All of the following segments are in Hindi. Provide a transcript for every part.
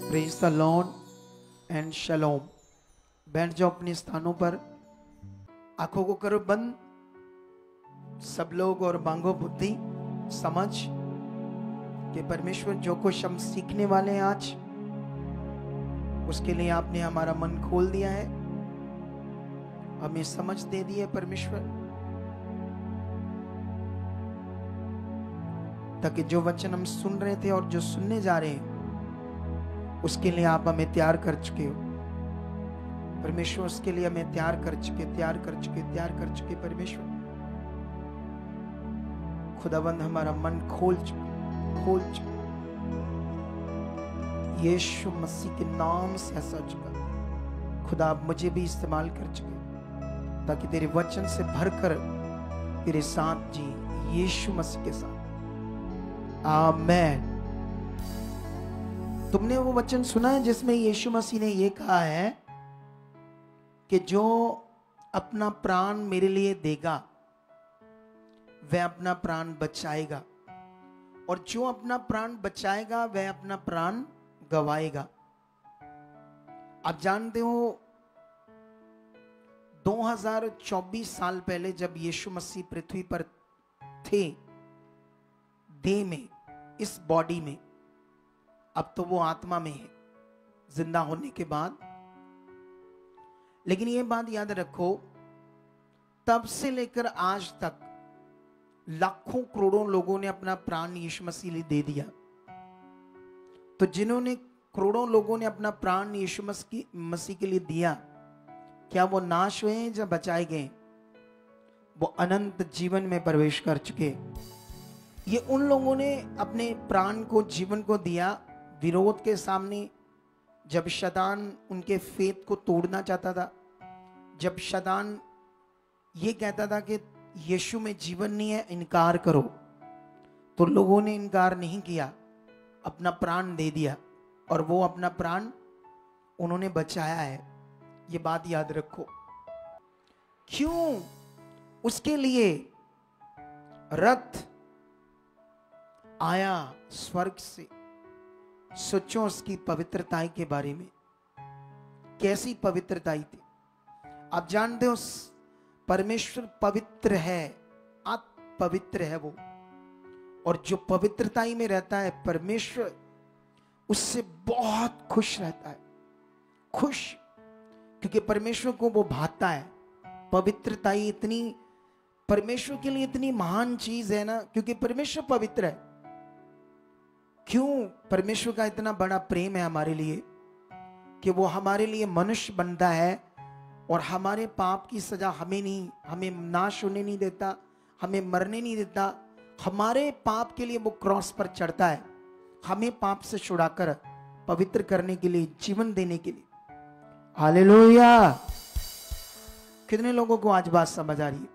Praise the lord and shalom. बैठ जाओ अपने स्थानों पर, आंखों को करो बंद सब लोग और मांगो बुद्धि समझ कि परमेश्वर जो कुछ हम सीखने वाले हैं आज, उसके लिए आपने हमारा मन खोल दिया है, हमें समझ दे दी है परमेश्वर, ताकि जो वचन हम सुन रहे थे और जो सुनने जा रहे हैं उसके लिए आप हमें तैयार कर चुके हो परमेश्वर। उसके लिए हमें तैयार कर चुके परमेश्वर। खुदाबंद हमारा मन खोल चुके यीशु मसीह के नाम से ऐसा चुका। खुदा आप मुझे भी इस्तेमाल कर चुके ताकि तेरे वचन से भरकर तेरे साथ जी यीशु मसीह के साथ। आमेन। तुमने वो वचन सुना है जिसमें यीशु मसीह ने ये कहा है कि जो अपना प्राण मेरे लिए देगा वह अपना प्राण बचाएगा, और जो अपना प्राण बचाएगा वह अपना प्राण गवाएगा। आप जानते हो 2024 साल पहले जब यीशु मसीह पृथ्वी पर थे, देह में, इस बॉडी में, अब तो वो आत्मा में है जिंदा होने के बाद। लेकिन ये बात याद रखो, तब से लेकर आज तक लाखों करोड़ों लोगों ने अपना प्राण यीशु मसीह लिए दे दिया। तो जिन्होंने करोड़ों लोगों ने अपना प्राण यीशु मसीह के लिए दिया, क्या वो नाश हुए हैं या बचाए गए? वो अनंत जीवन में प्रवेश कर चुके। ये उन लोगों ने अपने प्राण को, जीवन को दिया विरोध के सामने, जब शैतान उनके फेथ को तोड़ना चाहता था, जब शैतान ये कहता था कि यीशु में जीवन नहीं है, इनकार करो, तो लोगों ने इनकार नहीं किया, अपना प्राण दे दिया, और वो अपना प्राण उन्होंने बचाया है। ये बात याद रखो। क्यों? उसके लिए रथ आया स्वर्ग से। सोचो उसकी पवित्रताई के बारे में, कैसी पवित्रताई थी। आप जानते हो परमेश्वर पवित्र है, आप पवित्र है वो, और जो पवित्रताई में रहता है परमेश्वर उससे बहुत खुश रहता है। खुश क्योंकि परमेश्वर को वो भाता है। पवित्रताई इतनी परमेश्वर के लिए इतनी महान चीज है ना, क्योंकि परमेश्वर पवित्र है। क्यों? परमेश्वर का इतना बड़ा प्रेम है हमारे लिए कि वो हमारे लिए मनुष्य बनता है और हमारे पाप की सजा हमें नाश होने नहीं देता, हमें मरने नहीं देता। हमारे पाप के लिए वो क्रॉस पर चढ़ता है, हमें पाप से छुड़ाकर पवित्र करने के लिए, जीवन देने के लिए। हालेलुया। कितने लोगों को आज बात समझ आ रही है?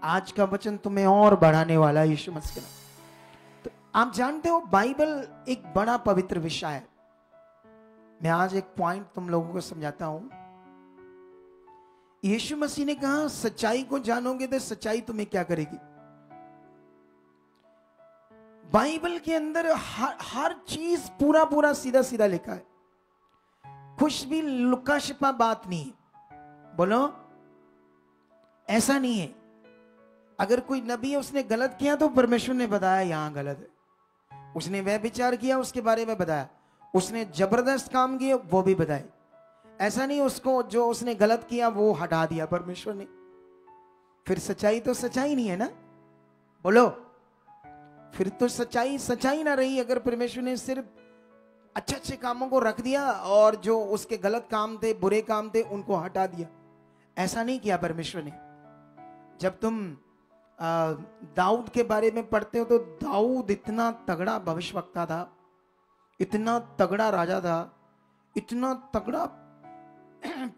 आज का वचन तुम्हें और बढ़ाने वाला है यीशु मसीह के नाम। आप जानते हो बाइबल एक बड़ा पवित्र विषय है। मैं आज एक पॉइंट तुम लोगों को समझाता हूं। यीशु मसीह ने कहा सच्चाई को जानोगे तो सच्चाई तुम्हें क्या करेगी। बाइबल के अंदर हर चीज पूरा सीधा सीधा लिखा है, कुछ भी लुका छिपा बात नहीं है। बोलो, ऐसा नहीं है। अगर कोई नबी है, उसने गलत किया तो परमेश्वर ने बताया यहां गलत है। उसने वह विचार किया, उसके बारे में बताया। उसने जबरदस्त काम किया, वो भी बताए। ऐसा नहीं उसको जो उसने गलत किया वो हटा दिया परमेश्वर ने। फिर सच्चाई तो सच्चाई नहीं है ना। बोलो, फिर तो सच्चाई ना रही अगर परमेश्वर ने सिर्फ अच्छे कामों को रख दिया और जो उसके गलत काम थे, बुरे काम थे, उनको हटा दिया। ऐसा नहीं किया परमेश्वर ने। जब तुम दाऊद के बारे में पढ़ते हो तो दाऊद इतना तगड़ा भविष्यवक्ता था, इतना तगड़ा राजा था, इतना तगड़ा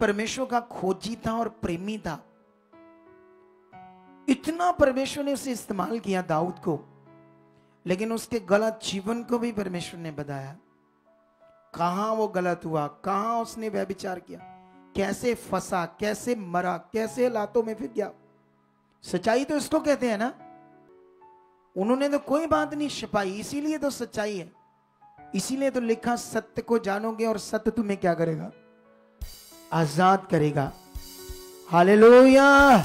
परमेश्वर का खोजी था और प्रेमी था। इतना परमेश्वर ने उसे इस्तेमाल किया दाऊद को। लेकिन उसके गलत जीवन को भी परमेश्वर ने बताया, कहां वो गलत हुआ, कहां उसने व्यभिचार किया, कैसे फंसा, कैसे मरा, कैसे लातों में फिर गया। सच्चाई तो इसको कहते हैं ना। उन्होंने तो कोई बात नहीं छिपाई, इसीलिए तो सच्चाई है। इसीलिए तो लिखा, सत्य को जानोगे और सत्य तुम्हें क्या करेगा? आजाद करेगा। हालेलुया।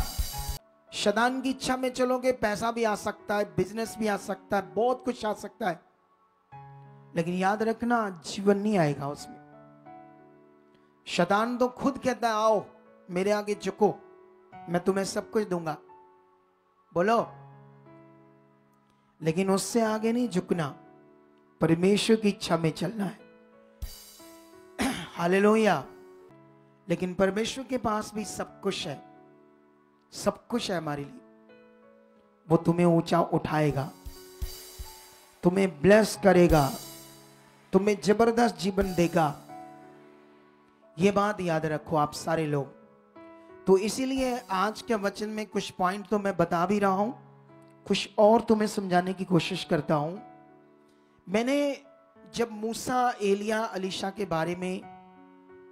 शैतान की इच्छा में चलोगे, पैसा भी आ सकता है, बिजनेस भी आ सकता है, बहुत कुछ आ सकता है, लेकिन याद रखना जीवन नहीं आएगा उसमें। शैतान तो खुद कहता है आओ मेरे आगे झुको, मैं तुम्हें सब कुछ दूंगा, बोलो, लेकिन उससे आगे नहीं झुकना, परमेश्वर की इच्छा में चलना है। हालेलुया। लेकिन परमेश्वर के पास भी सब कुछ है, सब कुछ है हमारे लिए। वो तुम्हें ऊंचा उठाएगा, तुम्हें ब्लेस करेगा, तुम्हें जबरदस्त जीवन देगा। ये बात याद रखो आप सारे लोग। तो इसीलिए आज के वचन में कुछ पॉइंट तो मैं बता भी रहा हूं, कुछ और तुम्हें समझाने की कोशिश करता हूं। मैंने जब मूसा, एलिया, अलीशा के बारे में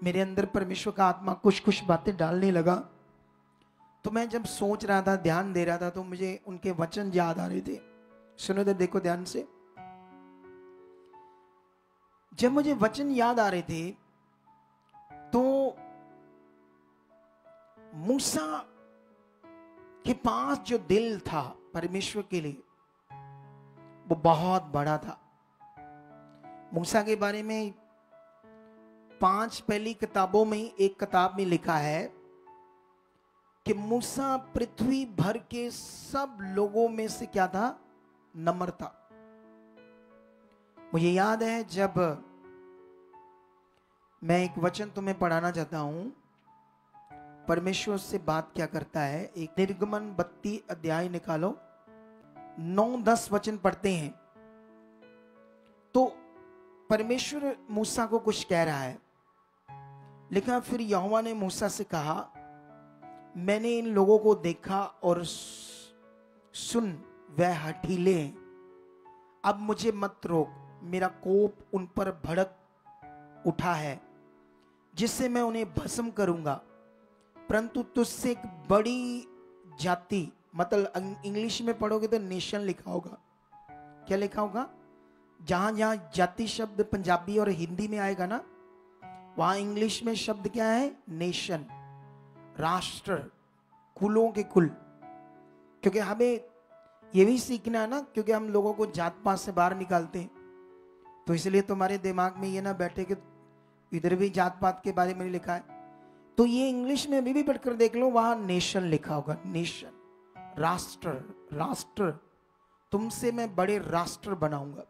मेरे अंदर परमेश्वर का आत्मा कुछ कुछ बातें डालने लगा, तो मैं जब सोच रहा था, ध्यान दे रहा था, तो मुझे उनके वचन याद आ रहे थे। सुनो तो देखो ध्यान से। जब मुझे वचन याद आ रहे थे तो मूसा के पास जो दिल था परमेश्वर के लिए, वो बहुत बड़ा था। मूसा के बारे में 5 पहली किताबों में एक किताब में लिखा है कि मूसा पृथ्वी भर के सब लोगों में से क्या था? नम्र था। मुझे याद है जब मैं एक वचन तुम्हें पढ़ाना चाहता हूं, परमेश्वर से बात क्या करता है। एक निर्गमन 32 अध्याय निकालो, 9-10 वचन पढ़ते हैं। तो परमेश्वर मूसा को कुछ कह रहा है, लिखा, फिर यहोवा ने मूसा से कहा, मैंने इन लोगों को देखा और सुन, वह हठीले हैं। अब मुझे मत रोक, मेरा कोप उन पर भड़क उठा है, जिससे मैं उन्हें भस्म करूंगा। परंतु तुझसे एक बड़ी जाति, मतलब इंग्लिश में पढ़ोगे तो नेशन लिखा होगा। क्या लिखा होगा? जहां जहां जाति शब्द पंजाबी और हिंदी में आएगा ना, वहां इंग्लिश में शब्द क्या है? नेशन, राष्ट्र, कुलों के कुल। क्योंकि हमें ये भी सीखना है ना, क्योंकि हम लोगों को जात पात से बाहर निकालते हैं, तो इसलिए तुम्हारे दिमाग में ये ना बैठे कि इधर भी जात पात के बारे में लिखा है। तो ये इंग्लिश में भी पढ़कर देख लो, वहां नेशन लिखा होगा, नेशन, राष्ट्र, राष्ट्र, तुमसे मैं बड़े राष्ट्र बनाऊंगा।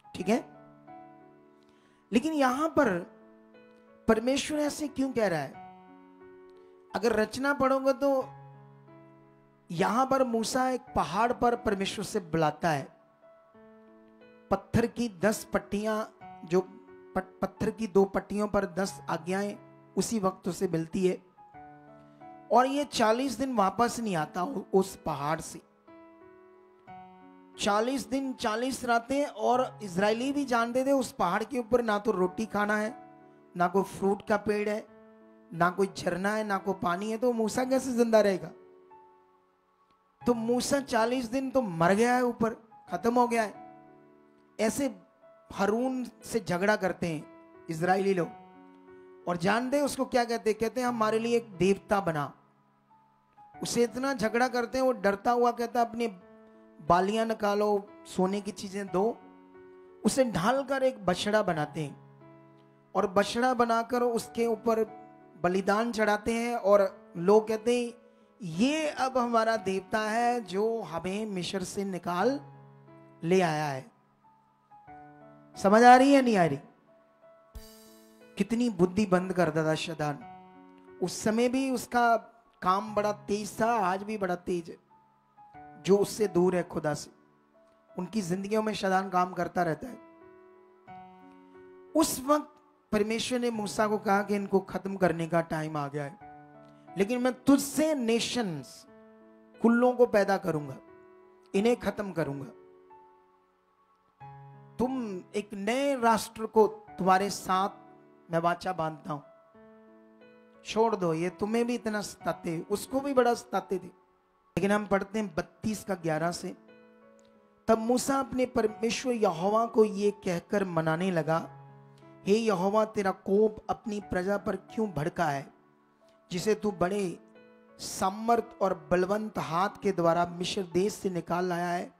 ठीक है? लेकिन यहां पर परमेश्वर ऐसे क्यों कह रहा है? अगर रचना पढ़ोगे तो यहां पर मूसा एक पहाड़ पर परमेश्वर से बुलाता है। पत्थर की 10 पट्टियां, जो पत्थर की 2 पट्टियों पर 10 आज्ञाएं उसी वक्त से मिलती है, और ये 40 दिन वापस नहीं आता उस पहाड़ से। 40 दिन 40 रातें। और इजरायली भी जानते थे उस पहाड़ के ऊपर ना तो रोटी खाना है, ना कोई फ्रूट का पेड़ है, ना कोई झरना है, ना कोई पानी है, तो मूसा कैसे जिंदा रहेगा? तो मूसा 40 दिन तो मर गया है, ऊपर खत्म हो गया है। ऐसे हारून से झगड़ा करते हैं इजरायली लोग, और जानते हैं उसको क्या कहते हैं? कहते हैं हमारे लिए एक देवता बना। उसे इतना झगड़ा करते हैं, वो डरता हुआ कहता है अपनी बालियां निकालो, सोने की चीजें दो। उसे ढालकर एक बछड़ा बनाते हैं, और बछड़ा बनाकर उसके ऊपर बलिदान चढ़ाते हैं, और लोग कहते हैं ये अब हमारा देवता है जो हमें मिस्र से निकाल ले आया है। समझ आ रही है नहीं आ रही? कितनी बुद्धि बंद करता था शैतान। उस समय भी उसका काम बड़ा तेज था, आज भी बड़ा तेज है। जो उससे दूर है खुदा से, उनकी जिंदगियों में शैतान काम करता रहता है। उस वक्त परमेश्वर ने मूसा को कहा कि इनको खत्म करने का टाइम आ गया है, लेकिन मैं तुझसे नेशंस, कुल्लों को पैदा करूंगा, इन्हें खत्म करूंगा। तुम एक नए राष्ट्र को तुम्हारे साथ मैं वाचा बांधता हूं। छोड़ दो, ये तुम्हें भी इतना सताते, उसको भी बड़ा सताते थे। लेकिन हम पढ़ते हैं 32 का 11 से, तब मूसा अपने परमेश्वर यहोवा को ये कहकर मनाने लगा, हे यहोवा, तेरा कोप अपनी प्रजा पर क्यों भड़का है, जिसे तू बड़े सामर्थ और बलवंत हाथ के द्वारा मिस्र देश से निकाल लाया है।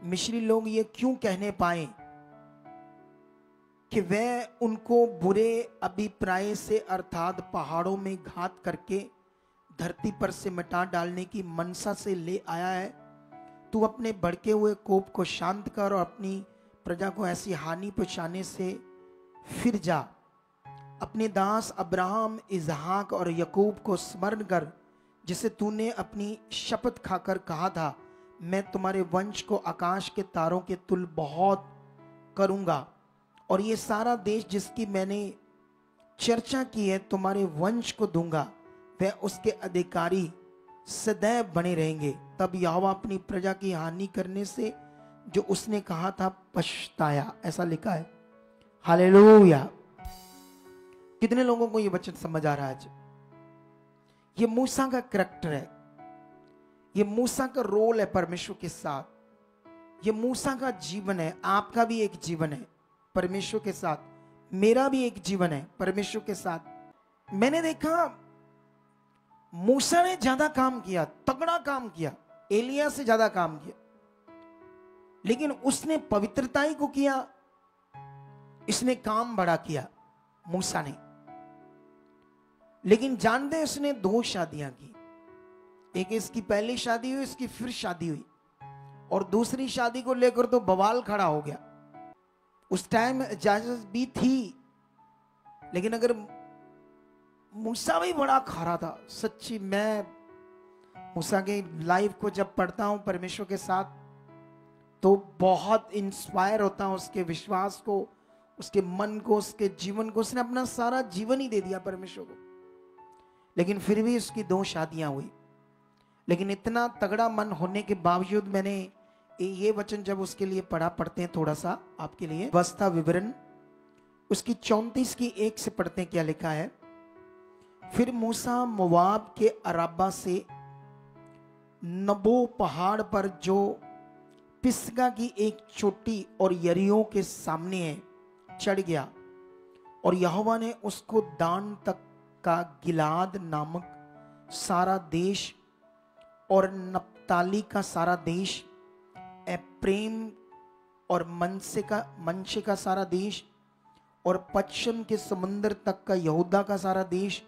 मिस्री लोग ये क्यों कहने पाए कि वह उनको बुरे अभिप्राय से अर्थात पहाड़ों में घात करके धरती पर से मिटा डालने की मनसा से ले आया है। तू अपने भड़के हुए कोप को शांत कर और अपनी प्रजा को ऐसी हानि पहुंचाने से फिर जा। अपने दास अब्राहम, इसहाक और याकूब को स्मरण कर, जिसे तूने अपनी शपथ खाकर कहा था, मैं तुम्हारे वंश को आकाश के तारों के तुल्य बहुत करूंगा, और ये सारा देश जिसकी मैंने चर्चा की है तुम्हारे वंश को दूंगा, वह उसके अधिकारी सदैव बने रहेंगे। तब यहोवा अपनी प्रजा की हानि करने से जो उसने कहा था पछताया। ऐसा लिखा है। हालेलुया। कितने लोगों को ये वचन समझ आ रहा है? ये मूसा का करैक्टर है, ये मूसा का रोल है परमेश्वर के साथ, ये मूसा का जीवन है। आपका भी एक जीवन है परमेश्वर के साथ, मेरा भी एक जीवन है परमेश्वर के साथ। मैंने देखा मूसा ने ज्यादा काम किया, तगड़ा काम किया, एलिया से ज्यादा काम किया, लेकिन उसने पवित्रताई को किया, इसने काम बड़ा किया मूसा ने। लेकिन जानते हैं उसने 2 शादियां की, एक इसकी पहली शादी हुई, इसकी फिर शादी हुई, और दूसरी शादी को लेकर तो बवाल खड़ा हो गया। उस टाइम इजाजत भी थी, लेकिन अगर मूसा भी बड़ा खरा था सच्ची। मैं मूसा के लाइफ को जब पढ़ता हूं परमेश्वर के साथ, तो बहुत इंस्पायर होता हूं उसके विश्वास को, उसके मन को, उसके जीवन को। उसने अपना सारा जीवन ही दे दिया परमेश्वर को, लेकिन फिर भी उसकी 2 शादियां हुई। लेकिन इतना तगड़ा मन होने के बावजूद मैंने ये वचन जब उसके लिए पढ़ते हैं थोड़ा सा आपके लिए, व्यवस्था विवरण उसकी 34 की 1 से पढ़ते हैं। क्या लिखा है? फिर मूसा मोवाब के अराबा से नबो पहाड़ पर जो पिसगा की एक चोटी और यरीहो के सामने है चढ़ गया, और यहोवा ने उसको दान तक का गिलाद नामक सारा देश और नप्ताली का सारा देश, एप्रेम और मनशे का सारा देश, और पश्चिम के समुद्र तक का यहूदा का सारा देश,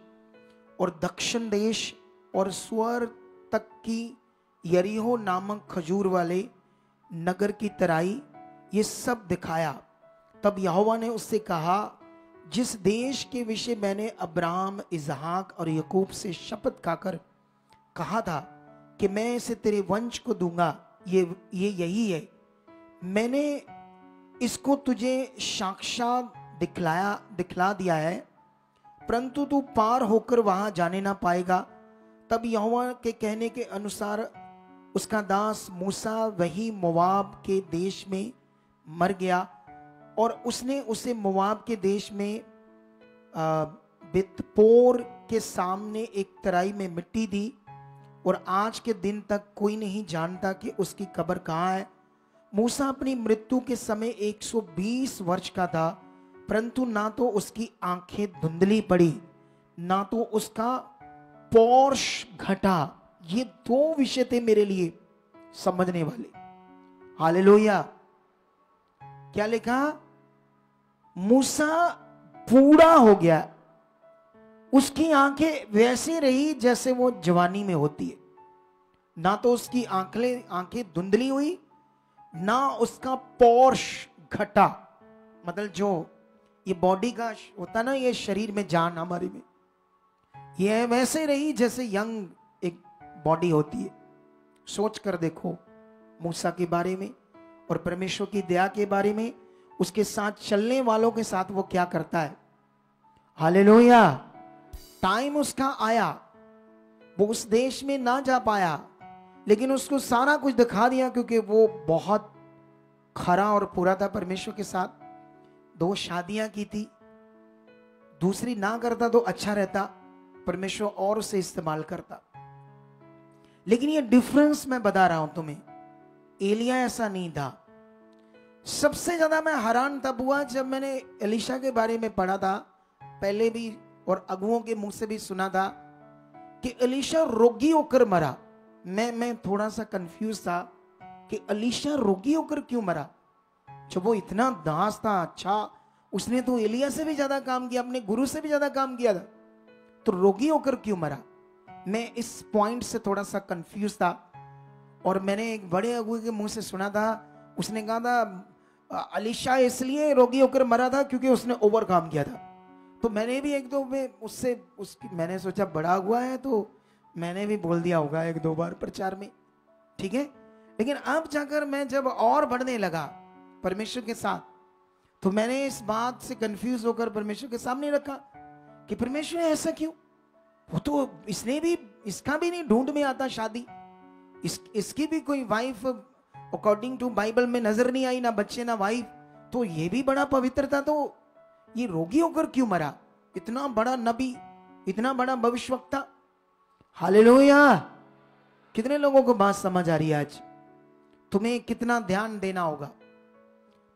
और दक्षिण देश और स्वर तक की यरीहो नामक खजूर वाले नगर की तराई, ये सब दिखाया। तब यहोवा ने उससे कहा, जिस देश के विषय मैंने अब्राहम, इसहाक और याकूब से शपथ खाकर कहा था कि मैं इसे तेरे वंश को दूंगा, ये यही है। मैंने इसको तुझे साक्षात दिखला दिया है, परंतु तू पार होकर वहां जाने ना पाएगा। तब यहोवा के कहने के अनुसार उसका दास मूसा वही मोवाब के देश में मर गया, और उसने उसे मोवाब के देश में बितपोर के सामने एक तराई में मिट्टी दी, और आज के दिन तक कोई नहीं जानता कि उसकी कब्र कहाँ है। मूसा अपनी मृत्यु के समय 120 वर्ष का था, परंतु ना तो उसकी आंखें धुंधली पड़ी, ना तो उसका पौरुष घटा। ये 2 विषय थे मेरे लिए समझने वाले। हालेलुया। क्या लिखा? मूसा बूढ़ा हो गया, उसकी आंखें वैसे रही जैसे वो जवानी में होती है। ना तो उसकी आंखें धुंधली हुई, ना उसका पौरुष घटा। मतलब जो ये बॉडी का होता ना, ये शरीर में जान हमारे में, ये वैसे रही जैसे यंग एक बॉडी होती है। सोच कर देखो मूसा के बारे में और परमेश्वर की दया के बारे में, उसके साथ चलने वालों के साथ वो क्या करता है। हालेलुया। टाइम उसका आया, वो उस देश में ना जा पाया, लेकिन उसको सारा कुछ दिखा दिया, क्योंकि वो बहुत खरा और पूरा था परमेश्वर के साथ। 2 शादियां की थी, दूसरी ना करता तो अच्छा रहता, परमेश्वर और उसे इस्तेमाल करता। लेकिन ये डिफरेंस मैं बता रहा हूं तुम्हें, एलिया ऐसा नहीं था। सबसे ज्यादा मैं हैरान तब हुआ जब मैंने एलीशा के बारे में पढ़ा था, पहले भी और अगुओं के मुंह से भी सुना था कि एलीशा रोगी होकर मरा। मैं थोड़ा सा कंफ्यूज था कि एलीशा रोगी होकर क्यों मरा। जब वो इतना दास था, अच्छा, उसने तो एलिया से भी ज्यादा काम किया, अपने गुरु से भी ज्यादा काम किया था, तो रोगी होकर क्यों मरा। मैं इस पॉइंट से थोड़ा सा कंफ्यूज था। और मैंने एक बड़े अगुए के मुंह से सुना था, उसने कहा था एलीशा इसलिए रोगी होकर मरा था क्योंकि उसने ओवर काम किया था। तो मैंने भी एक दो में उससे उसकी मैंने सोचा बड़ा हुआ है तो मैंने भी बोल दिया होगा एक दो बार प्रचार में, ठीक है। लेकिन अब जाकर मैं जब और बढ़ने लगा परमेश्वर के साथ, तो मैंने इस बात से कंफ्यूज होकर परमेश्वर के सामने रखा कि परमेश्वर ऐसा क्यों। वो तो इसने भी, इसका भी नहीं ढूंढ में आता शादी, इसकी भी कोई वाइफ अकॉर्डिंग टू बाइबल में नजर नहीं आई, ना बच्चे ना वाइफ, तो ये भी बड़ा पवित्र था, तो ये रोगी होकर क्यों मरा। इतना बड़ा नबी, इतना बड़ा भविष्यवक्ता। हालेलुया। कितने लोगों को बात समझ आ रही है आज। तुम्हें कितना ध्यान देना होगा,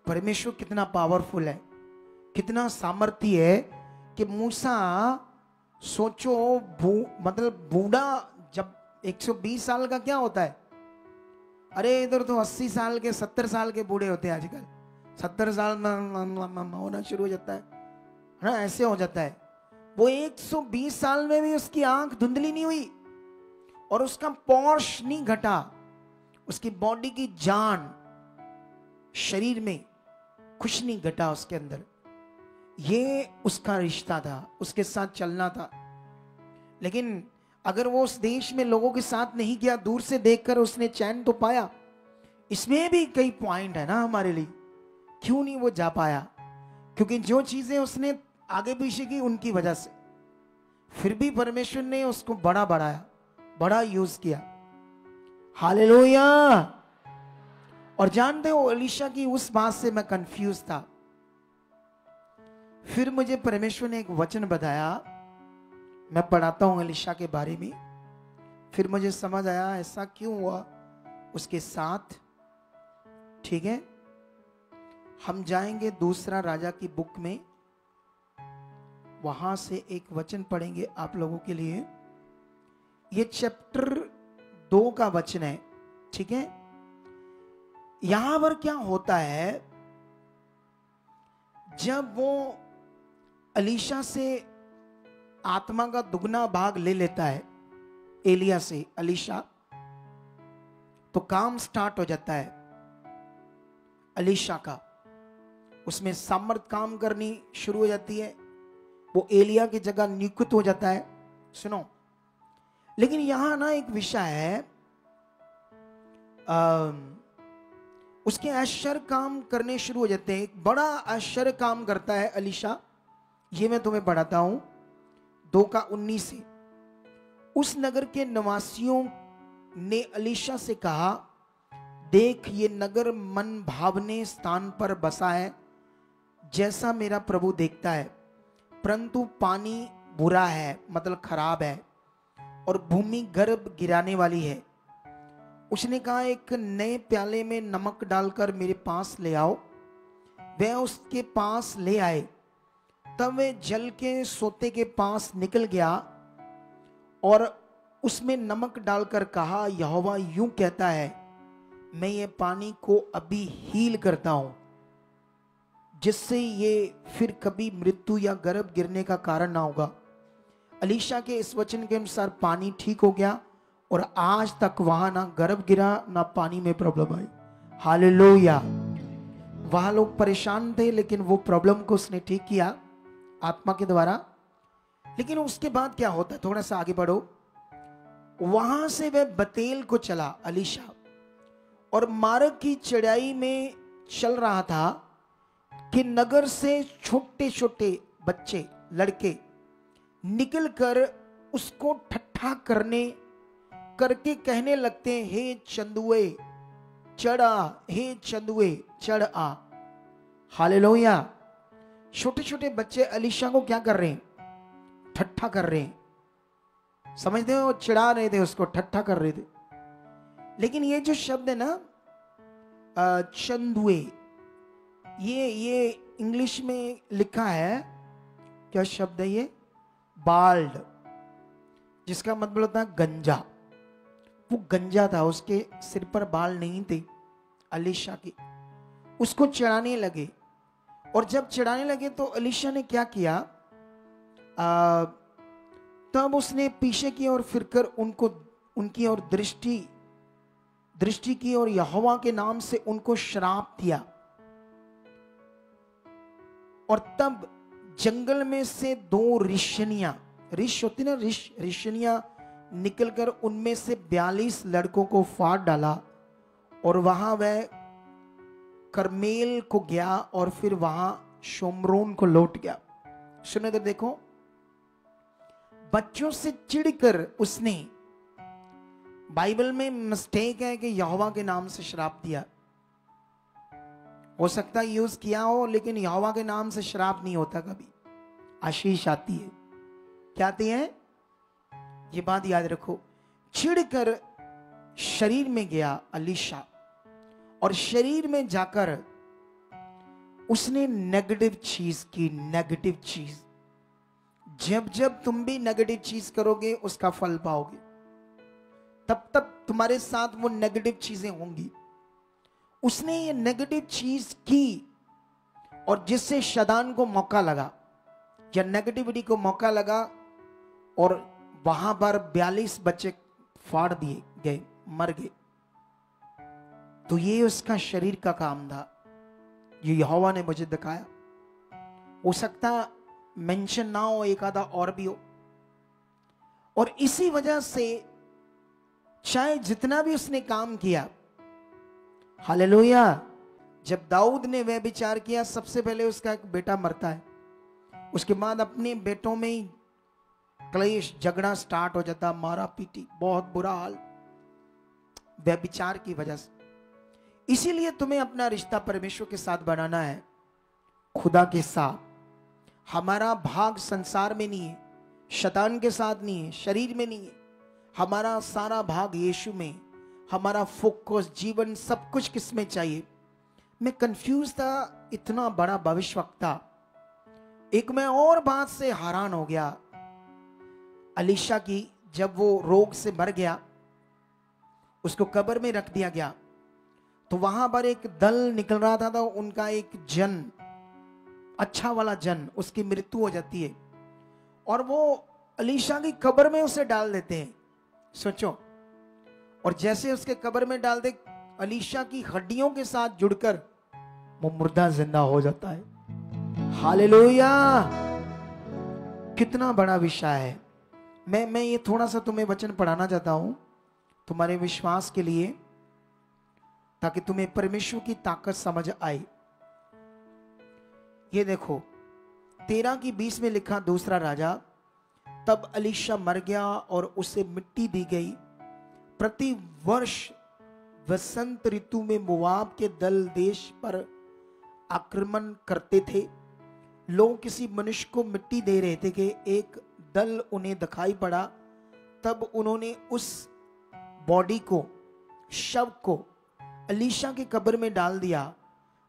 परमेश्वर कितना पावरफुल है, कितना सामर्थ्य है कि मूसा, सोचो मतलब बूढ़ा, जब 120 साल का क्या होता है, अरे इधर तो 80 साल के 70 साल के बूढ़े होते हैं आजकल, 70 साल में होना शुरू हो जाता है ना, ऐसे हो जाता है। वो 120 साल में भी उसकी आंख धुंधली नहीं हुई और उसका पौष नहीं घटा, उसकी बॉडी की जान शरीर में कुछ नहीं घटा उसके अंदर। ये उसका रिश्ता था, उसके साथ चलना था। लेकिन अगर वो उस देश में लोगों के साथ नहीं गया, दूर से देखकर उसने चैन तो पाया। इसमें भी कई पॉइंट है ना हमारे लिए, क्यों नहीं वो जा पाया, क्योंकि जो चीजें उसने आगे पीछे की उनकी वजह से, फिर भी परमेश्वर ने उसको बड़ा बढ़ाया, बड़ा यूज किया। हालेलुया। और जानते हो एलीशा की उस बात से मैं कंफ्यूज था, फिर मुझे परमेश्वर ने एक वचन बताया, मैं पढ़ाता हूं एलीशा के बारे में, फिर मुझे समझ आया ऐसा क्यों हुआ उसके साथ, ठीक है। हम जाएंगे दूसरा राजा की बुक में, वहां से एक वचन पढ़ेंगे आप लोगों के लिए। ये चैप्टर 2 का वचन है, ठीक है। यहां पर क्या होता है, जब वो एलीशा से आत्मा का दुगना भाग ले लेता है एलिया से एलीशा, तो काम स्टार्ट हो जाता है एलीशा का, उसमें सामर्थ काम करनी शुरू हो जाती है, वो एलिया की जगह नियुक्त हो जाता है। सुनो, लेकिन यहां ना एक विषय है, उसके आश्चर्य काम करने शुरू हो जाते हैं। एक बड़ा आश्चर्य काम करता है एलीशा, ये मैं तुम्हें पढ़ाता हूं 2:19 से। उस नगर के निवासियों ने एलीशा से कहा, देख ये नगर मन भावने स्थान पर बसा है, जैसा मेरा प्रभु देखता है, परंतु पानी बुरा है, मतलब खराब है, और भूमि गर्भ गिराने वाली है। उसने कहा, एक नए प्याले में नमक डालकर मेरे पास ले आओ। वह उसके पास ले आए, तब वह जल के सोते के पास निकल गया और उसमें नमक डालकर कहा, यहोवा यूं कहता है, मैं ये पानी को अभी हील करता हूं, जिससे ये फिर कभी मृत्यु या गर्भ गिरने का कारण ना होगा। एलीशा के इस वचन के अनुसार पानी ठीक हो गया और आज तक वहां ना गर्भ गिरा ना पानी में प्रॉब्लम आई। हालेलुया। वहां लोग परेशान थे, लेकिन वो प्रॉब्लम को उसने ठीक किया आत्मा के द्वारा। लेकिन उसके बाद क्या होता है, थोड़ा सा आगे बढ़ो। वहां से वह बतेल को चला एलीशा, और मार्ग की चढ़ाई में चल रहा था कि नगर से छोटे छोटे बच्चे, लड़के निकलकर उसको ठट्ठा करके कहने लगते हैं, हे चंदुए चढ़ आ, हे चंदुए चढ़ आ। हालेलुया। छोटे छोटे बच्चे एलीशा को क्या कर रहे हैं, ठट्ठा कर रहे हैं। समझते हो, चिढ़ा रहे थे उसको, ठट्ठा कर रहे थे। लेकिन ये जो शब्द है ना, चंद हुए। ये इंग्लिश में लिखा है, क्या शब्द है ये? बाल्ड, जिसका मतलब होता है गंजा। वो गंजा था, उसके सिर पर बाल नहीं थे अलीशा के। उसको चढ़ाने लगे, और जब चढ़ाने लगे तो अलीशा ने क्या किया, तब उसने पीछे की ओर फिरकर उनकी ओर दृष्टि की और यहोवा के नाम से उनको श्राप दिया। और तब जंगल में से 2 ऋषनियां, ऋष होती ना, ऋषनियां निकलकर उनमें से 42 लड़कों को फाड़ डाला, और वहां वह करमेल को गया और फिर वहां शोमरोन को लौट गया। सुने तो देखो, बच्चों से चिढ़कर उसने, बाइबल में मिस्टेक है कि यहोवा के नाम से श्राप दिया। हो सकता है यूज किया हो, लेकिन यहोवा के नाम से श्राप नहीं होता, कभी आशीष आती है। क्या आती है? ये बात याद रखो। चिढ़कर शरीर में गया अलीशा, और शरीर में जाकर उसने नेगेटिव चीज की। नेगेटिव चीज, जब तुम भी नेगेटिव चीज करोगे उसका फल पाओगे, तब तुम्हारे साथ वो नेगेटिव चीजें होंगी। उसने ये नेगेटिव चीज की, और जिससे शैतान को मौका लगा, या नेगेटिविटी को मौका लगा, और वहां पर 42 बच्चे फाड़ दिए गए, मर गए। तो ये उसका शरीर का काम था, ये यहोवा ने मुझे दिखाया। हो सकता मेंशन ना हो, एक आधा और भी हो। और इसी वजह से चाहे जितना भी उसने काम किया, हालेलुया, जब दाऊद ने वह विचार किया, सबसे पहले उसका एक बेटा मरता है, उसके बाद अपने बेटों में ही क्लेश झगड़ा स्टार्ट हो जाता, मारा पीटी, बहुत बुरा हाल वह विचार की वजह से। इसीलिए तुम्हें अपना रिश्ता परमेश्वर के साथ बनाना है, खुदा के साथ। हमारा भाग संसार में नहीं है, शैतान के साथ नहीं है, शरीर में नहीं है। हमारा सारा भाग यीशु में। हमारा फोकस, जीवन, सब कुछ किस में चाहिए? मैं कंफ्यूज था, इतना बड़ा भविष्यवक्ता। एक मैं और बात से हैरान हो गया, अलीशा की, जब वो रोग से मर गया, उसको कब्र में रख दिया गया, तो वहां पर एक दल निकल रहा था, तो उनका एक जन, अच्छा वाला जन, उसकी मृत्यु हो जाती है, और वो अलीशा की कब्र में उसे डाल देते हैं। सोचो, और जैसे उसके कब्र में डाल दे, अलीशा की हड्डियों के साथ जुड़कर वो मुर्दा जिंदा हो जाता है। हालेलुया, कितना बड़ा विषय है। मैं ये थोड़ा सा तुम्हें वचन पढ़ाना चाहता हूं, तुम्हारे विश्वास के लिए, ताकि तुम्हें परमेश्वर की ताकत समझ आए। ये देखो, 13:20 में लिखा, दूसरा राजा, तब अलीशा मर गया और उसे मिट्टी दी गई। प्रति वर्ष वसंत ऋतु में मोआब के दल देश पर आक्रमण करते थे। लोग किसी मनुष्य को मिट्टी दे रहे थे कि एक दल उन्हें दिखाई पड़ा, तब उन्होंने उस बॉडी को, शव को अलीशा के कब्र में डाल दिया,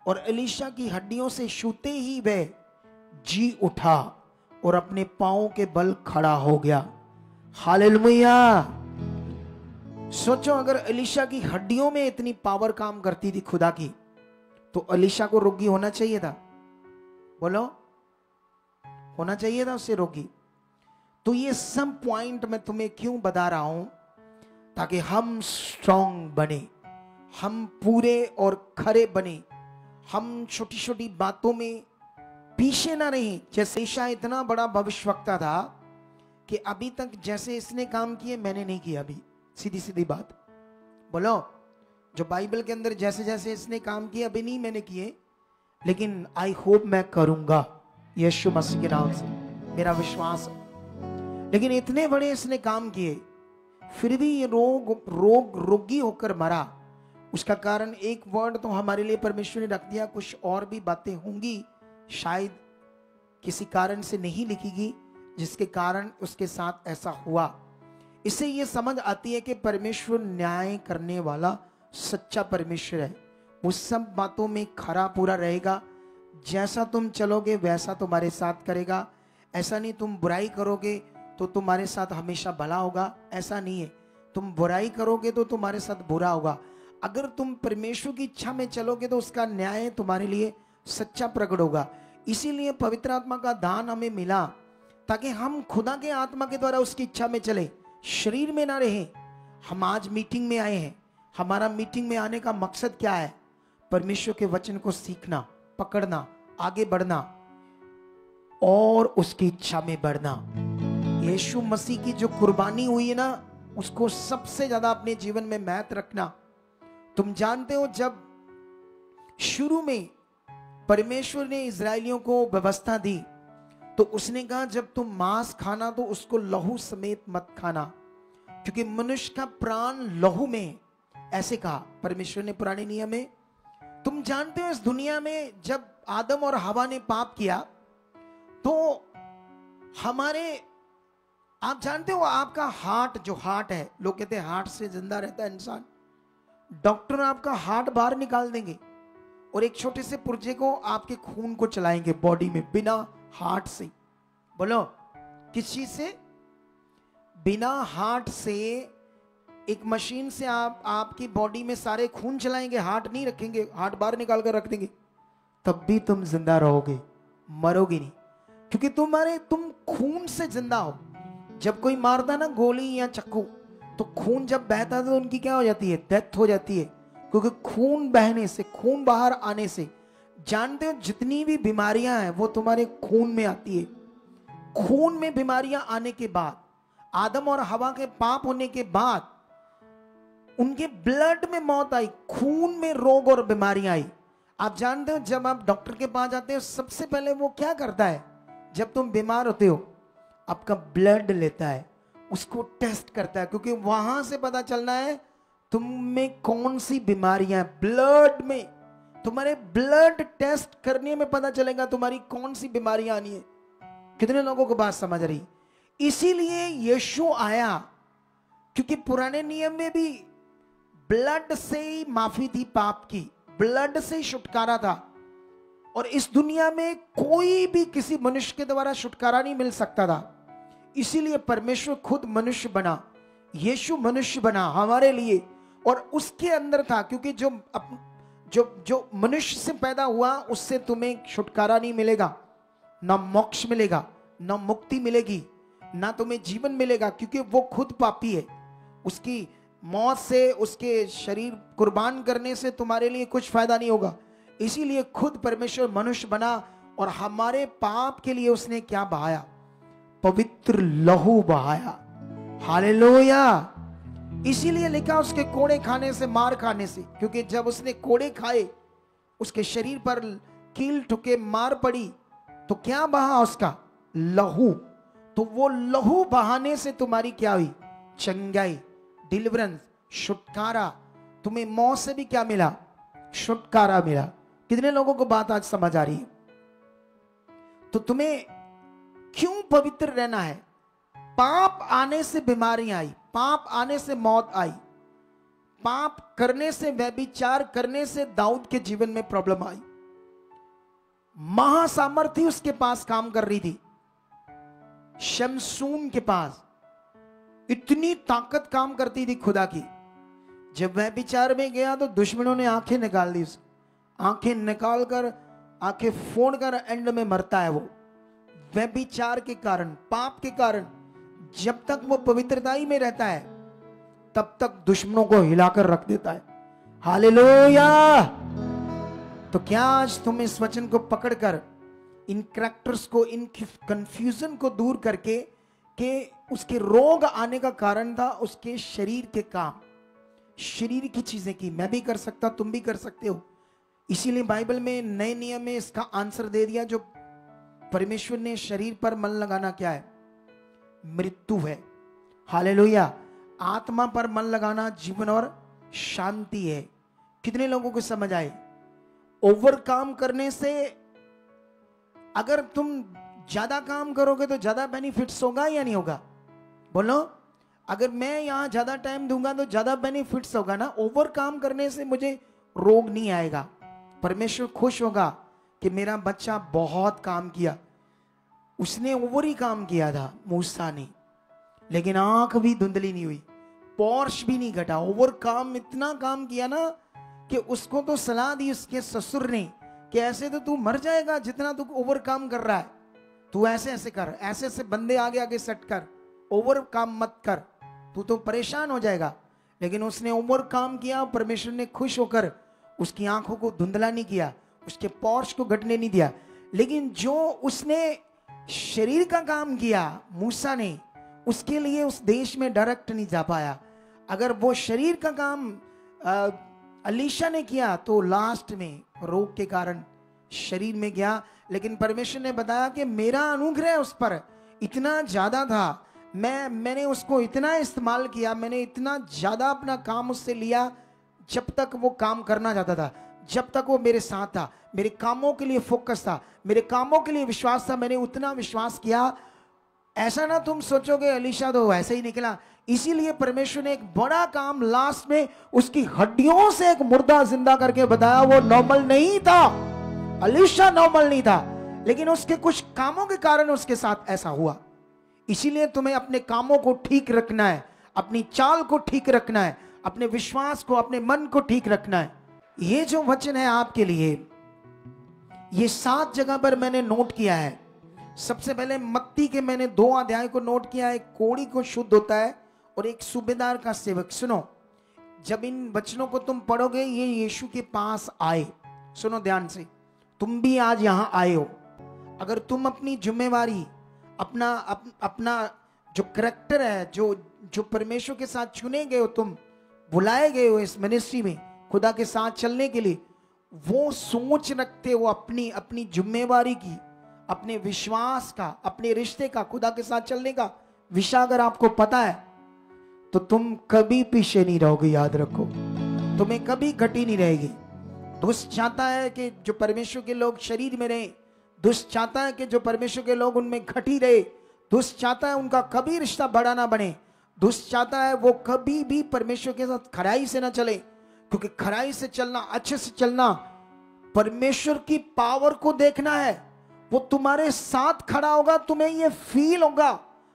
और अलीशा की हड्डियों से छूते ही वह जी उठा और अपने पांवों के बल खड़ा हो गया। हालेलुया। सोचो, अगर अलीशा की हड्डियों में इतनी पावर काम करती थी खुदा की, तो अलीशा को रोगी होना चाहिए था? बोलो, होना चाहिए था उससे रोगी? तो ये सब पॉइंट मैं तुम्हें क्यों बता रहा हूं, ताकि हम स्ट्रांग बने, हम पूरे और खरे बने, हम छोटी छोटी बातों में पीछे ना रहे। जैसे ईशा इतना बड़ा भविष्यवक्ता था कि अभी तक जैसे इसने काम किए मैंने नहीं किया। अभी सीधी सीधी बात बोलो, जो बाइबल के अंदर जैसे जैसे इसने काम किए अभी नहीं मैंने किए, लेकिन आई होप मैं करूंगा यीशु मसीह के नाम से, मेरा विश्वास है। लेकिन इतने बड़े इसने काम किए, फिर भी ये रोगी होकर मरा। उसका कारण एक वर्ड तो हमारे लिए परमेश्वर ने रख दिया, कुछ और भी बातें होंगी, शायद किसी कारण से नहीं लिखीगी, जिसके कारण उसके साथ ऐसा हुआ। इससे ये समझ आती है कि परमेश्वर न्याय करने वाला सच्चा परमेश्वर है। वो सब बातों में खरा पूरा रहेगा। जैसा तुम चलोगे वैसा तुम्हारे साथ करेगा। ऐसा नहीं तुम बुराई करोगे तो तुम्हारे साथ हमेशा भला होगा, ऐसा नहीं है। तुम बुराई करोगे तो तुम्हारे साथ बुरा होगा। अगर तुम परमेश्वर की इच्छा में चलोगे तो उसका न्याय तुम्हारे लिए सच्चा प्रकट होगा। इसीलिए पवित्र आत्मा का दान हमें मिला ताकि हम खुदा के आत्मा के द्वारा उसकी इच्छा में चले, शरीर में ना रहे। हम आज मीटिंग में आए हैं, हमारा मीटिंग में आने का मकसद क्या है? परमेश्वर के वचन को सीखना, पकड़ना, आगे बढ़ना और उसकी इच्छा में बढ़ना। यीशु मसीह की जो कुर्बानी हुई है ना, उसको सबसे ज्यादा अपने जीवन में महत्व रखना। तुम जानते हो जब शुरू में परमेश्वर ने इजरायलियों को व्यवस्था दी तो उसने कहा जब तुम मांस खाना तो उसको लहू समेत मत खाना, क्योंकि मनुष्य का प्राण लहू में, ऐसे कहा परमेश्वर ने पुराने नियम में। तुम जानते हो इस दुनिया में जब आदम और हवा ने पाप किया तो हमारे, आप जानते हो आपका हार्ट, जो हार्ट है, लोग कहते हैं हार्ट से जिंदा रहता है इंसान। डॉक्टर आपका हार्ट बाहर निकाल देंगे और एक छोटे से पुर्जे को आपके खून को चलाएंगे बॉडी में बिना हार्ट से। बोलो किस चीज से? बिना हार्ट से, एक मशीन से आप आपकी बॉडी में सारे खून चलाएंगे, हार्ट नहीं रखेंगे, हार्ट बाहर निकाल कर रख देंगे, तब भी तुम जिंदा रहोगे, मरोगे नहीं, क्योंकि तुम खून से जिंदा हो। जब कोई मारता ना गोली या चाकू, तो खून जब बहता है तो उनकी क्या हो जाती है? डेथ हो जाती है, क्योंकि खून बहने से, खून बाहर आने से, जानते हो जितनी भी बीमारियां हैं वो तुम्हारे खून में आती है। खून में बीमारियां आने के बाद, आदम और हवा के पाप होने के बाद उनके ब्लड में मौत आई, खून में रोग और बीमारियां आई। आप जानते हो जब आप डॉक्टर के पास जाते हो सबसे पहले वो क्या करता है? जब तुम बीमार होते हो आपका ब्लड लेता है, उसको टेस्ट करता है, क्योंकि वहां से पता चलना है तुम में कौन सी बीमारियां, ब्लड में, तुम्हारे ब्लड टेस्ट करने में पता चलेगा तुम्हारी कौन सी बीमारियां आनी है। कितने लोगों को बात समझ रही? इसीलिए यीशु आया, क्योंकि पुराने नियम में भी ब्लड से ही माफी थी पाप की, ब्लड से ही छुटकारा था, और इस दुनिया में कोई भी किसी मनुष्य के द्वारा छुटकारा नहीं मिल सकता था। इसीलिए परमेश्वर खुद मनुष्य बना, यीशु मनुष्य बना हमारे लिए, और उसके अंदर था, क्योंकि जो मनुष्य से पैदा हुआ उससे तुम्हें छुटकारा नहीं मिलेगा, ना मोक्ष मिलेगा, ना मुक्ति मिलेगी, ना तुम्हें जीवन मिलेगा, क्योंकि वो खुद पापी है। उसकी मौत से, उसके शरीर कुर्बान करने से तुम्हारे लिए कुछ फायदा नहीं होगा। इसीलिए खुद परमेश्वर मनुष्य बना और हमारे पाप के लिए उसने क्या बहाया? पवित्र लहू बहाया। हालेलुया। इसीलिए लिखा उसके कोड़े खाने से, मार खाने से, क्योंकि जब उसने कोड़े खाए उसके शरीर पर कील ठुके, मार पड़ी, तो क्या बहा? उसका लहू। तो वो लहू बहाने से तुम्हारी क्या हुई? चंगाई, डिलीवरेंस, छुटकारा। तुम्हें मौत से भी क्या मिला? छुटकारा मिला। कितने लोगों को बात आज समझ आ रही है? तो तुम्हें क्यों पवित्र रहना है? पाप आने से बीमारियां आई, पाप आने से मौत आई, पाप करने से, व्यभिचार करने से दाऊद के जीवन में प्रॉब्लम आई। महासामर्थी उसके पास काम कर रही थी, शमसून के पास इतनी ताकत काम करती थी खुदा की। जब वह विचार में गया तो दुश्मनों ने आंखें निकाल दी, आंखें निकाल कर, आंखें फोड़ कर एंड में मरता है वो, वह विचार के कारण, पाप के कारण। जब तक वो पवित्रताई में रहता है तब तक दुश्मनों को हिलाकर रख देता है। हालेलुया। तो क्या आज तुम इस वचन को पकड़कर इन करैक्टर्स को, इन कंफ्यूजन को दूर करके, कि उसके रोग आने का कारण था उसके शरीर के काम, शरीर की चीजें की। मैं भी कर सकता, तुम भी कर सकते हो। इसीलिए बाइबल में नए नियम में इसका आंसर दे दिया, जो परमेश्वर ने शरीर पर मन लगाना क्या है? मृत्यु है। हालेलुया। आत्मा पर मन लगाना जीवन और शांति है। कितने लोगों को समझ आए? ओवर काम करने से, अगर तुम ज्यादा काम करोगे तो ज्यादा बेनिफिट्स होगा या नहीं होगा? बोलो, अगर मैं यहां ज्यादा टाइम दूंगा तो ज्यादा बेनिफिट्स होगा ना। ओवर काम करने से मुझे रोग नहीं आएगा। परमेश्वर खुश होगा कि मेरा बच्चा बहुत काम किया। उसने ओवर ही काम किया था मूसा ने, लेकिन आंख भी धुंधली नहीं हुई, पौर्ष भी नहीं घटा। ओवर काम, इतना काम किया ना कि उसको तो सलाह दी उसके ससुर ने कि ऐसे तो तू मर जाएगा, जितना तू ओवर काम कर रहा है, तू ऐसे ऐसे कर, ऐसे ऐसे बंदे आगे आगे सेट कर, ओवर काम मत कर, तू तो परेशान हो जाएगा। लेकिन उसने ओवर काम किया, परमेश्वर ने खुश होकर उसकी आंखों को धुंधला नहीं किया, उसके पौर्ष को घटने नहीं दिया। लेकिन जो उसने शरीर का काम किया मूसा ने, उसके लिए उस देश में डायरेक्ट नहीं जा पाया। अगर वो शरीर का काम अलीशा ने किया तो लास्ट में रोग के कारण शरीर में गया। लेकिन परमेश्वर ने बताया कि मेरा अनुग्रह उस पर इतना ज्यादा था, मैंने उसको इतना इस्तेमाल किया, मैंने इतना ज्यादा अपना काम उससे लिया, जब तक वो काम करना चाहता था, जब तक वो मेरे साथ था, मेरे कामों के लिए फोकस था, मेरे कामों के लिए विश्वास था, मैंने उतना विश्वास किया। ऐसा ना तुम सोचोगे अलीशा तो वैसे ही निकला। इसीलिए परमेश्वर ने एक बड़ा काम लास्ट में उसकी हड्डियों से एक मुर्दा जिंदा करके बताया। वो नॉर्मल नहीं था, अलीशा नॉर्मल नहीं था, लेकिन उसके कुछ कामों के कारण उसके साथ ऐसा हुआ। इसीलिए तुम्हें अपने कामों को ठीक रखना है, अपनी चाल को ठीक रखना है, अपने विश्वास को, अपने मन को ठीक रखना है। ये जो वचन है आपके लिए, ये 7 जगह पर मैंने नोट किया है। सबसे पहले मत्ती के मैंने 2 अध्याय को नोट किया है। एक कोढ़ी को शुद्ध होता है और एक सूबेदार का सेवक। सुनो, जब इन वचनों को तुम पढ़ोगे, ये यीशु के पास आए। सुनो ध्यान से, तुम भी आज यहां आए हो। अगर तुम अपनी जिम्मेवारी, अपना जो करैक्टर है, जो परमेश्वर के साथ चुने गए हो, तुम बुलाए गए हो इस मिनिस्ट्री में खुदा के साथ चलने के लिए, वो सोच रखते हो अपनी जिम्मेवारी की, अपने विश्वास का, अपने रिश्ते का, खुदा के साथ चलने का विषय अगर आपको पता है, तो तुम कभी पीछे नहीं रहोगे। याद रखो, तुम्हें कभी घटी नहीं रहेगी। दुष्ट चाहता है कि जो परमेश्वर के लोग शरीर में रहे, दुष्ट चाहता है कि जो परमेश्वर के लोग उनमें घटी रहे, दुष्ट चाहता है उनका कभी रिश्ता बड़ा ना बने, दुष्ट चाहता है वो कभी भी परमेश्वर के साथ खराई से ना चले। क्योंकि खराई से चलना, अच्छे से चलना, परमेश्वर की पावर को देखना है। वो तुम्हारे साथ खड़ा होगा, तुम्हें ये फील होगा,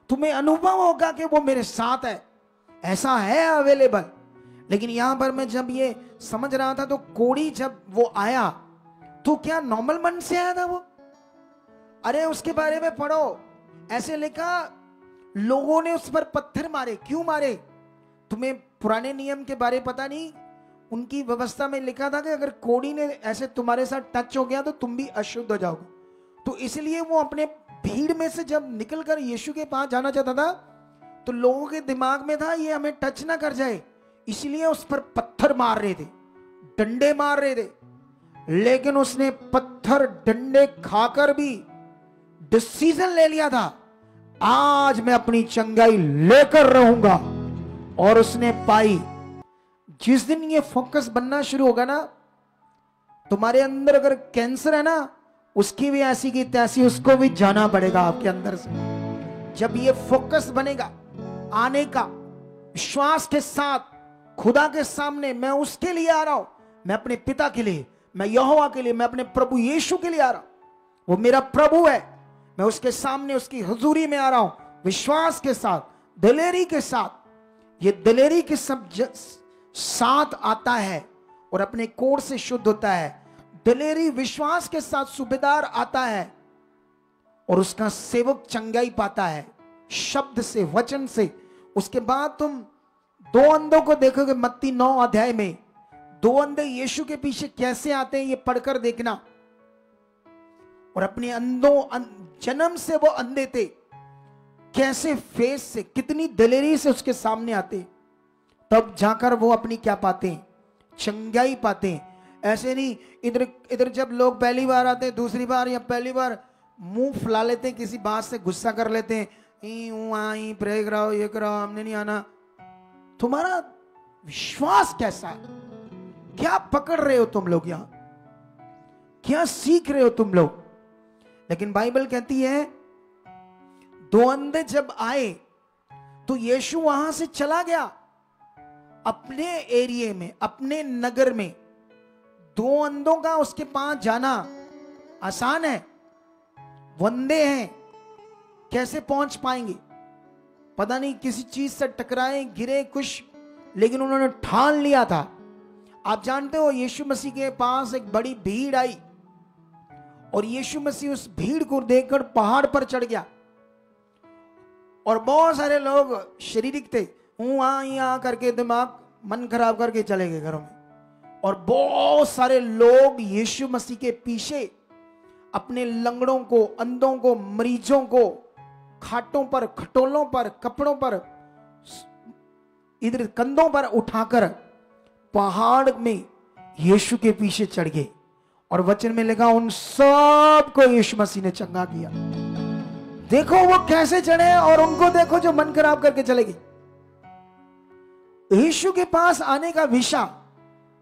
तुम्हें अनुभव होगा कि वो मेरे साथ है, ऐसा है अवेलेबल। लेकिन यहां पर मैं जब ये समझ रहा था, तो कोढ़ी जब वो आया, तो क्या नॉर्मल मन से आया था वो? अरे उसके बारे में पढ़ो, ऐसे लिखा, लोगों ने उस पर पत्थर मारे। क्यों मारे? तुम्हें पुराने नियम के बारे पता नहीं, उनकी व्यवस्था में लिखा था कि अगर कोढ़ी ने ऐसे तुम्हारे साथ टच हो गया तो तुम भी अशुद्ध हो जाओगे। तो इसलिए वो अपने भीड़ में से जब निकलकर यीशु के पास जाना चाहता था, तो लोगों के दिमाग में था ये हमें टच ना कर जाए, इसलिए उस पर पत्थर मार रहे थे, डंडे मार रहे थे। लेकिन उसने पत्थर डंडे खाकर भी डिसीजन ले लिया था, आज मैं अपनी चंगाई लेकर रहूंगा, और उसने पाई। जिस दिन ये फोकस बनना शुरू होगा ना, तुम्हारे अंदर अगर कैंसर है ना, उसकी भी ऐसी की तैसी, उसको भी जाना पड़ेगा आपके अंदर से। जब ये फोकस बनेगा आने का, विश्वास के साथ खुदा के सामने, मैं उसके लिए आ रहा हूं, मैं अपने पिता के लिए, मैं यहोवा के लिए, मैं अपने प्रभु यीशु के लिए आ रहा हूं। वो मेरा प्रभु है, मैं उसके सामने, उसकी हुजूरी में आ रहा हूं, विश्वास के साथ, दिलेरी के साथ। ये दिलेरी के सब साथ आता है और अपने कोढ़ से शुद्ध होता है। दिलेरी विश्वास के साथ सूबेदार आता है और उसका सेवक चंगाई पाता है, शब्द से, वचन से। उसके बाद तुम 2 अंधों को देखोगे मत्ती 9 अध्याय में। 2 अंधे यीशु के पीछे कैसे आते हैं, ये पढ़कर देखना। और अपने अंधों, जन्म से वो अंधे थे, कैसे फेस से, कितनी दिलेरी से उसके सामने आते, तब जाकर वो अपनी क्या पाते हैं, चंगाई पाते हैं। ऐसे नहीं, इधर जब लोग पहली बार आते हैं, दूसरी बार या पहली बार मुंह फुला लेते हैं, किसी बात से गुस्सा कर लेते हैं, प्रे कराओ, ये कराओ, हमने नहीं आना। तुम्हारा विश्वास कैसा है? क्या पकड़ रहे हो तुम लोग? यहां क्या सीख रहे हो तुम लोग? लेकिन बाइबल कहती है 2 अंधे जब आए तो यीशु वहां से चला गया अपने एरिया में, अपने नगर में। दो अंधों का उसके पास जाना आसान है, वंदे हैं, कैसे पहुंच पाएंगे? पता नहीं किसी चीज से टकराए, गिरे कुछ, लेकिन उन्होंने ठान लिया था। आप जानते हो यीशु मसीह के पास एक बड़ी भीड़ आई और यीशु मसीह उस भीड़ को देखकर पहाड़ पर चढ़ गया और बहुत सारे लोग शारीरिक थे, यहाँ करके दिमाग मन खराब करके चले गए घरों में। और बहुत सारे लोग यीशु मसीह के पीछे अपने लंगड़ों को, अंधों को, मरीजों को खाटों पर, खटोलों पर, कपड़ों पर, इधर कंधों पर उठाकर पहाड़ में यीशु के पीछे चढ़ गए। और वचन में लिखा उन सब को यीशु मसीह ने चंगा किया। देखो वो कैसे चढ़े और उनको देखो जो मन खराब करके चले गए। यीशु के पास आने का विषा,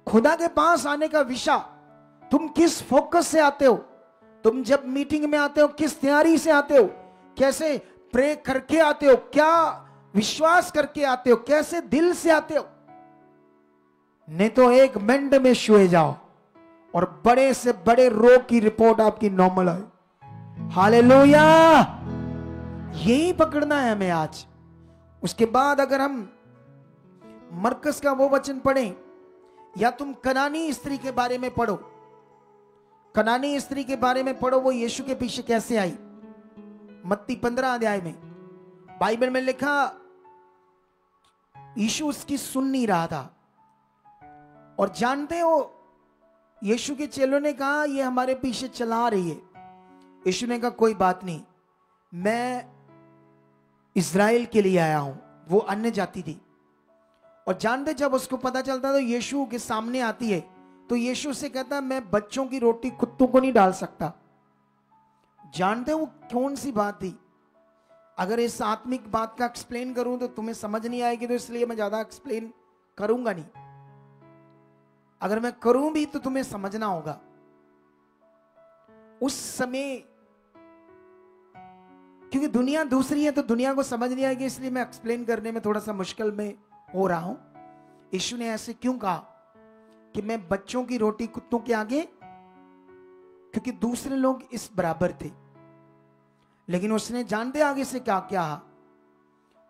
खुदा के पास आने का विषा, तुम किस फोकस से आते हो? तुम जब मीटिंग में आते हो किस तैयारी से आते हो? कैसे प्रे करके आते हो? क्या विश्वास करके आते हो? कैसे दिल से आते हो? नहीं तो एक मिनट में सोए जाओ और बड़े से बड़े रोग की रिपोर्ट आपकी नॉर्मल है। हालेलुया, यही पकड़ना है हमें आज। उसके बाद अगर हम मरकस का वो वचन पढ़ें, या तुम कनानी स्त्री के बारे में पढ़ो, कनानी स्त्री के बारे में पढ़ो, वो यीशु के पीछे कैसे आई। मत्ती 15 अध्याय में बाइबल में लिखा, यीशु उसकी सुन नहीं रहा था। और जानते हो यीशु के चेलों ने कहा ये हमारे पीछे चला रही है। यीशु ने कहा कोई बात नहीं, मैं इज़राइल के लिए आया हूं। वो अन्य जाति थी। और जानते जब उसको पता चलता तो यीशु के सामने आती है तो यीशु से कहता मैं बच्चों की रोटी कुत्तों को नहीं डाल सकता। जानते वो कौन सी बात थी? अगर इस आत्मिक बात का एक्सप्लेन करूं तो तुम्हें समझ नहीं आएगी, तो इसलिए मैं ज्यादा एक्सप्लेन करूंगा नहीं। अगर मैं करूं भी तो तुम्हें समझना होगा। उस समय क्योंकि दुनिया दूसरी है तो दुनिया को समझ नहीं आएगी, इसलिए मैं एक्सप्लेन करने में थोड़ा सा मुश्किल में हो रहा हूं। यीशु ने ऐसे क्यों कहा कि मैं बच्चों की रोटी कुत्तों के आगे? क्योंकि दूसरे लोग इस बराबर थे। लेकिन उसने जानते आगे से क्या कहा?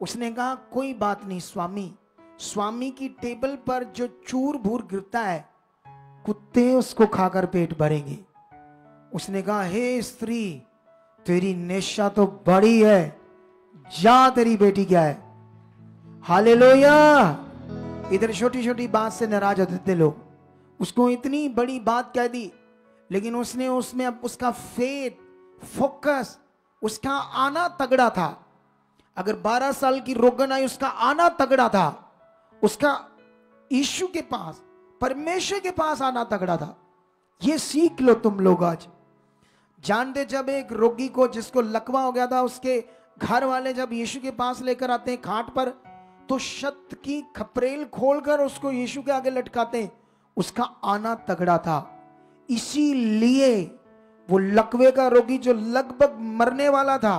उसने कहा कोई बात नहीं स्वामी, स्वामी की टेबल पर जो चूर भूर गिरता है कुत्ते उसको खाकर पेट भरेंगे। उसने कहा हे स्त्री, तेरी नेशा तो बड़ी है, जा तेरी बेटी क्या है। हालेलुया। इधर छोटी छोटी बात से नाराज होते थे लोग, उसको इतनी बड़ी बात कह दी, लेकिन उसने उसमें अब उसका फेथ, फोकस, उसका आना तगड़ा था। अगर 12 साल की रोगन आई, उसका आना तगड़ा था, उसका यीशु के पास, परमेश्वर के पास आना तगड़ा था। ये सीख लो तुम लोग आज। जानते जब एक रोगी को जिसको लकवा हो गया था, उसके घर वाले जब यीशु के पास लेकर आते हैं खाट पर, तो शत की खपरेल खोलकर उसको यीशु के आगे लटकाते हैं। उसका आना तगड़ा था, इसीलिए वो लकवे का रोगी जो लगभग मरने वाला था,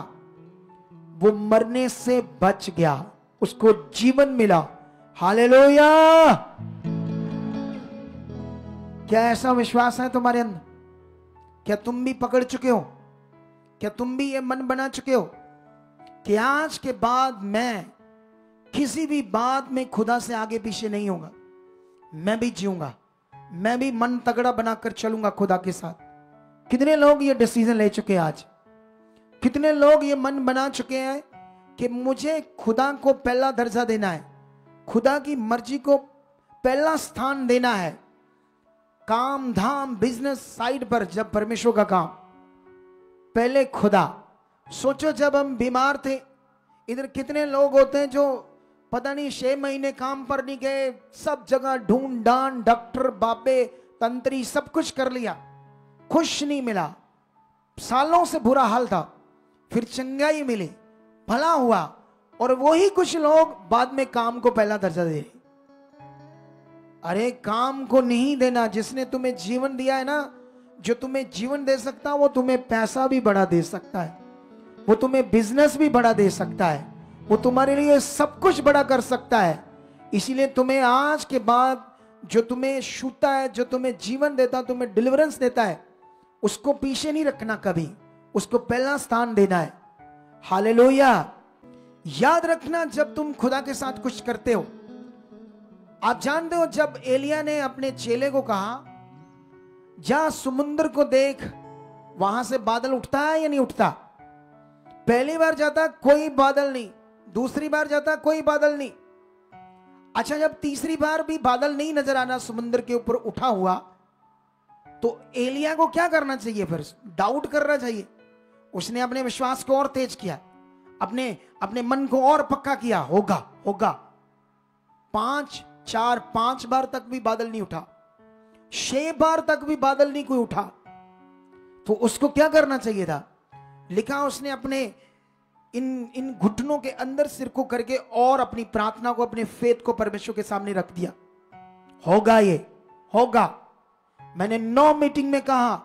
वो मरने से बच गया, उसको जीवन मिला। हालेलुया। क्या ऐसा विश्वास है तुम्हारे अंदर? क्या तुम भी पकड़ चुके हो? क्या तुम भी ये मन बना चुके हो कि आज के बाद मैं किसी भी बात में खुदा से आगे पीछे नहीं होगा, मैं भी जीऊंगा, मैं भी मन तगड़ा बनाकर चलूंगा खुदा के साथ? कितने लोग ये डिसीजन ले चुके हैं आज? कितने लोग ये मन बना चुके हैं कि मुझे खुदा को पहला दर्जा देना है, खुदा की मर्जी को पहला स्थान देना है। काम धाम बिजनेस साइड पर जब परमेश्वर का काम, पहले खुदा। सोचो जब हम बीमार थे, इधर कितने लोग होते हैं जो पता नहीं 6 महीने काम पर नहीं गए, सब जगह ढूंढ डांड, डॉक्टर, बाबे, तंत्री, सब कुछ कर लिया, खुश नहीं मिला, सालों से बुरा हाल था, फिर चंगाई मिली, भला हुआ, और वही कुछ लोग बाद में काम को पहला दर्जा दे। अरे काम को नहीं देना। जिसने तुम्हें जीवन दिया है ना, जो तुम्हें जीवन दे सकता है, वो तुम्हें पैसा भी बड़ा दे सकता है, वो तुम्हें बिजनेस भी बड़ा दे सकता है, वो तुम्हारे लिए सब कुछ बड़ा कर सकता है। इसीलिए तुम्हें आज के बाद जो तुम्हें छूता है, जो तुम्हें जीवन देता है, तुम्हें डिलीवरेंस देता है, उसको पीछे नहीं रखना कभी, उसको पहला स्थान देना है। हालेलुया। याद रखना, जब तुम खुदा के साथ कुछ करते हो, आप जानते हो जब एलिया ने अपने चेले को कहा जा समुद्र को देख, वहां से बादल उठता है या नहीं उठता? पहली बार जाता कोई बादल नहीं, दूसरी बार जाता कोई बादल नहीं। अच्छा, जब तीसरी बार भी बादल नहीं नजर आना समुद्र के ऊपर उठा हुआ, तो एलिया को क्या करना चाहिए? फिर डाउट करना चाहिए। उसने अपने विश्वास को और तेज किया, अपने मन को और पक्का किया, होगा होगा। 5 बार तक भी बादल नहीं उठा, 6 बार तक भी बादल नहीं कोई उठा, तो उसको क्या करना चाहिए था? लिखा उसने अपने इन घुटनों के अंदर सिर को करके और अपनी प्रार्थना को, अपने फेथ को परमेश्वर के सामने रख दिया। होगा, ये होगा। मैंने 9 मीटिंग में कहा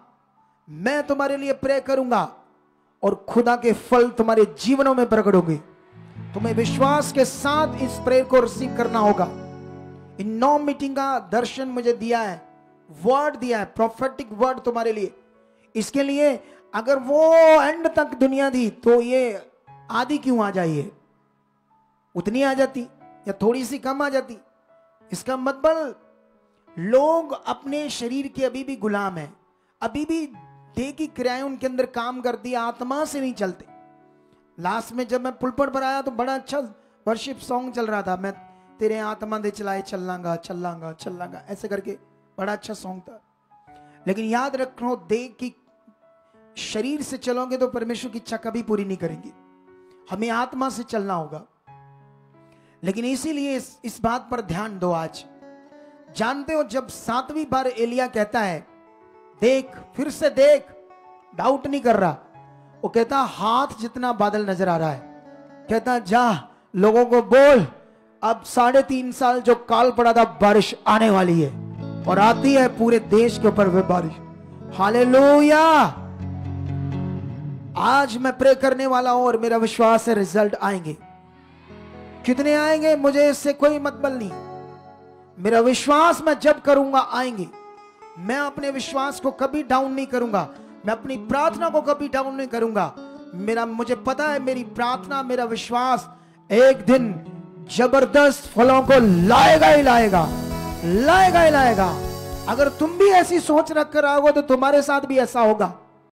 मैं तुम्हारे लिए प्रे करूंगा और खुदा के फल तुम्हारे जीवनों में प्रकट होंगे। तुम्हें विश्वास के साथ इस प्रेयर को रिसीव करना होगा। इन 9 मीटिंग का दर्शन मुझे दिया है, वर्ड दिया है, प्रोफेटिक वर्ड तुम्हारे लिए। इसके लिए अगर वो एंड तक दुनिया थी तो ये आधी क्यों आ जाइए, उतनी आ जाती या थोड़ी सी कम आ जाती। इसका मतलब लोग अपने शरीर के अभी भी गुलाम हैं, अभी भी देह की क्रियाएं उनके अंदर काम करती है, आत्मा से नहीं चलते। लास्ट में जब मैं पुलपट पर आया तो बड़ा अच्छा वर्शिप सॉन्ग चल रहा था, मैं तेरे आत्मा दे चलाए चलांगा चलांगा चलांगा, ऐसे करके बड़ा अच्छा सॉन्ग था। लेकिन याद रखो, देह की शरीर से चलोगे तो परमेश्वर की इच्छा कभी पूरी नहीं करेंगे। हमें आत्मा से चलना होगा। लेकिन इसीलिए इस बात पर ध्यान दो। आज जानते हो, जब 7वीं बार एलिया कहता है देख, फिर से देख, डाउट नहीं कर रहा, वो कहता हाथ जितना बादल नजर आ रहा है, कहता जा लोगों को बोल अब 3.5 साल जो काल पड़ा था बारिश आने वाली है, और आती है पूरे देश के ऊपर वे बारिश। हालेलुया। आज मैं प्रे करने वाला हूं और मेरा विश्वास है रिजल्ट आएंगे। कितने आएंगे मुझे इससे कोई मतलब नहीं, मेरा विश्वास मैं जब करूंगा आएंगे। मैं अपने विश्वास को कभी डाउन नहीं करूंगा, मैं अपनी प्रार्थना को कभी डाउन नहीं करूंगा। मुझे पता है मेरी प्रार्थना, मेरा विश्वास एक दिन जबरदस्त फलों को लाएगा ही लाएगा, लाएगा ही लाएगा। अगर तुम भी ऐसी सोच रख कर आओगे तो तुम्हारे साथ भी ऐसा होगा।